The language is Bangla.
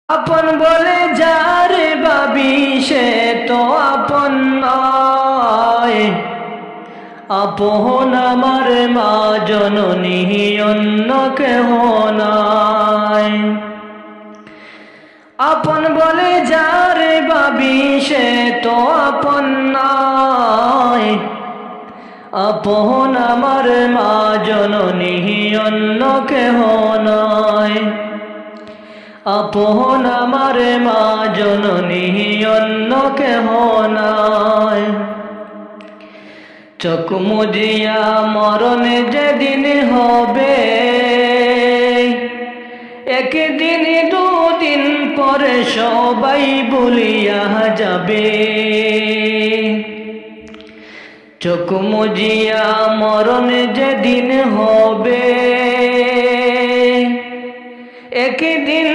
আপন বলে যারে ভাবি সে তো আপন নয়। আপন আমার মা জননী অন্য কেহ নাই। আপন বলে যারে ভাবি সে তো আপন নয়। আপন আমার মা জননী অন্য কেহ নয়। আপন আমার মা জননী অন্য কেহ নাই। চোখ মুজিয়া মরণ যেদিন হবে, একদিন দুদিন পরে সবাই বলিয়া যাবে। চোখ মুজিয়া মরণ যেদিন হবে, একদিন